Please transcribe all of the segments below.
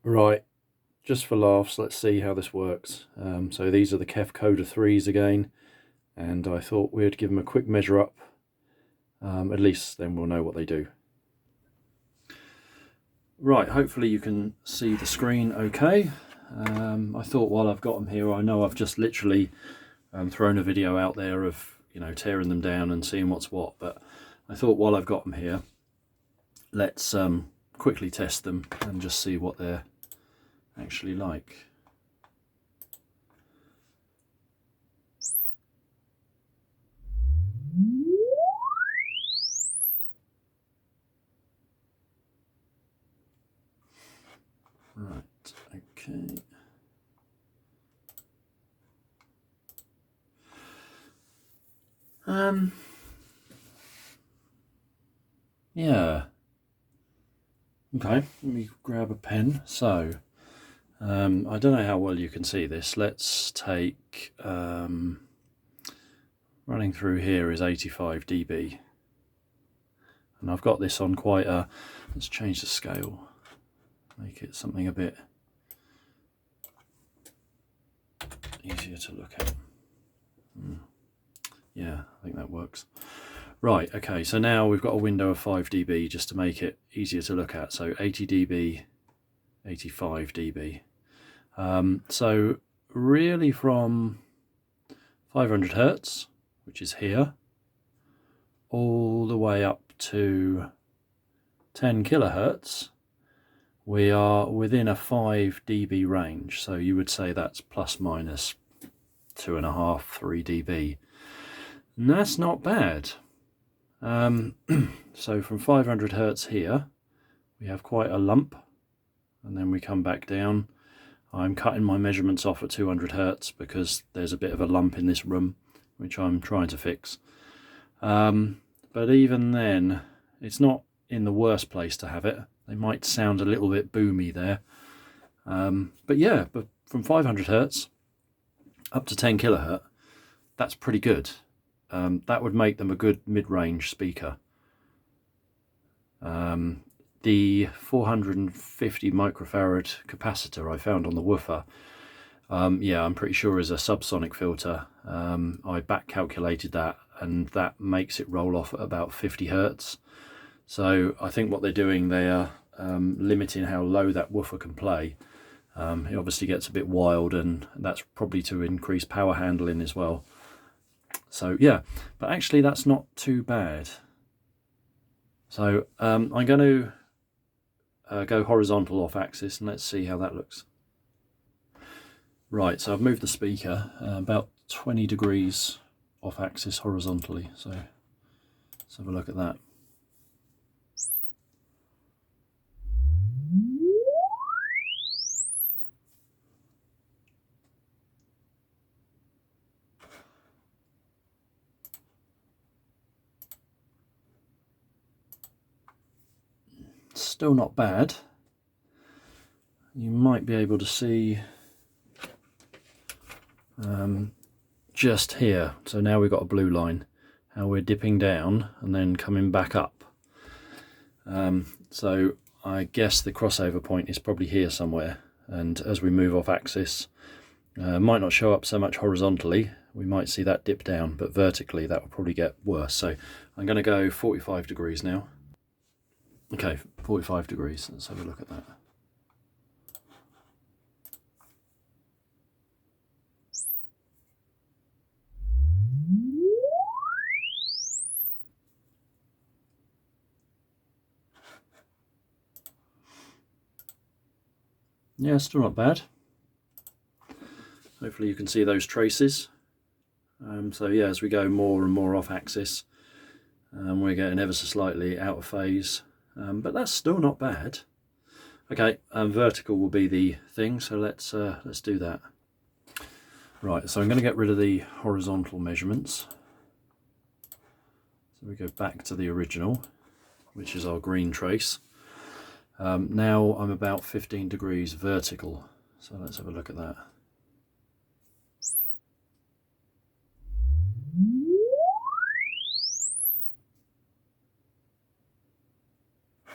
Right, just for laughs, let's see how this works. So these are the KEF CODA 3s again, and I thought we'd give them a quick measure up. At least then we'll know what they do. Right, hopefully you can see the screen okay. I thought while I've got them here, I know I've just literally thrown a video out there of, tearing them down and seeing what's what, but I thought while I've got them here, let's quickly test them and just see what they're actually like. Right, okay. Yeah. Okay, let me grab a pen. So, I don't know how well you can see this. Let's take, running through here is 85 dB. And I've got this on quite a, let's change the scale, make it something a bit easier to look at. Yeah, I think that works. Right, okay, so now we've got a window of 5 dB just to make it easier to look at. So 80 dB, 85 dB. So really from 500 Hertz, which is here, all the way up to 10 kilohertz, we are within a 5 dB range. So you would say that's plus minus 2.5, 3 dB. And that's not bad. So from 500 Hertz here, we have quite a lump, and then we come back down. I'm cutting my measurements off at 200 Hertz because there's a bit of a lump in this room, which I'm trying to fix. But even then, it's not in the worst place to have it. They might sound a little bit boomy there. But yeah, but from 500 Hertz up to 10 kilohertz, that's pretty good. That would make them a good mid-range speaker. The 450 microfarad capacitor I found on the woofer, yeah, I'm pretty sure is a subsonic filter. I back calculated that, and that makes it roll off at about 50 Hertz. So I think what they're doing, they are limiting how low that woofer can play. It obviously gets a bit wild, and that's probably to increase power handling as well. So yeah, but actually that's not too bad. So I'm going to go horizontal off axis, and let's see how that looks. Right, so I've moved the speaker about 20 degrees off axis horizontally. So let's have a look at that. Still not bad. You might be able to see just here. So now we've got a blue line, how we're dipping down and then coming back up. So I guess the crossover point is probably here somewhere, and as we move off axis, might not show up so much horizontally. We might see that dip down, but vertically that will probably get worse. So I'm going to go 45 degrees now. Okay, 45 degrees. Let's have a look at that. Yeah, still not bad. Hopefully you can see those traces. So yeah, as we go more and more off axis, we're getting ever so slightly out of phase, but that's still not bad. Okay, vertical will be the thing, so let's do that. Right, so I'm going to get rid of the horizontal measurements. So we go back to the original, which is our green trace. Now I'm about 15 degrees vertical, so let's have a look at that.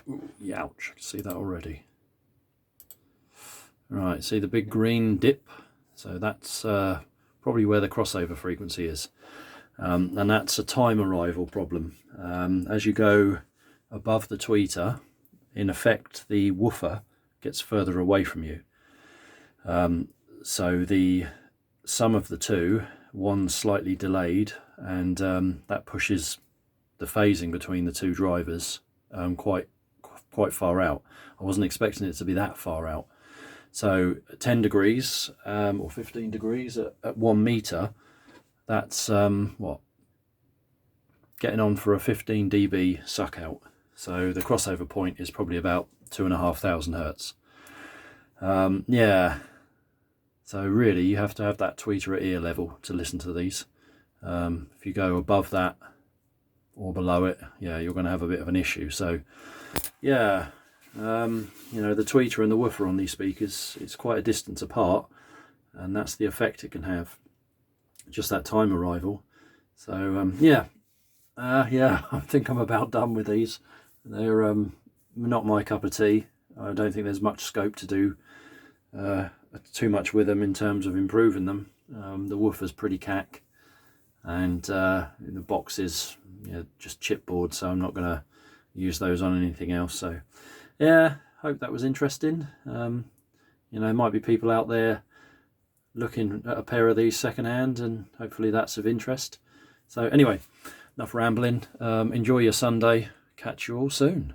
Ooh, ouch, I can see that already. Right, see the big green dip? So that's probably where the crossover frequency is. And that's a time arrival problem. As you go above the tweeter, in effect the woofer gets further away from you. So the sum of the two, one's slightly delayed, and that pushes the phasing between the two drivers quite far out. I wasn't expecting it to be that far out. So 10 degrees or 15 degrees at 1 meter, that's what, getting on for a 15 dB suck out. So the crossover point is probably about 2,500 hertz. Yeah, so really you have to have that tweeter at ear level to listen to these. If you go above that or below it, yeah, you're going to have a bit of an issue. So yeah, you know, the tweeter and the woofer on these speakers, it's quite a distance apart, and that's the effect it can have, just that time arrival. So yeah, I think I'm about done with these. They're not my cup of tea. I don't think there's much scope to do too much with them in terms of improving them. The woofer's pretty cack, and the box is, you know, just chipboard, so I'm not going to use those on anything else. So yeah, hope that was interesting. You know, might be people out there looking at a pair of these secondhand, and hopefully that's of interest. So anyway, enough rambling. Enjoy your Sunday. Catch you all soon.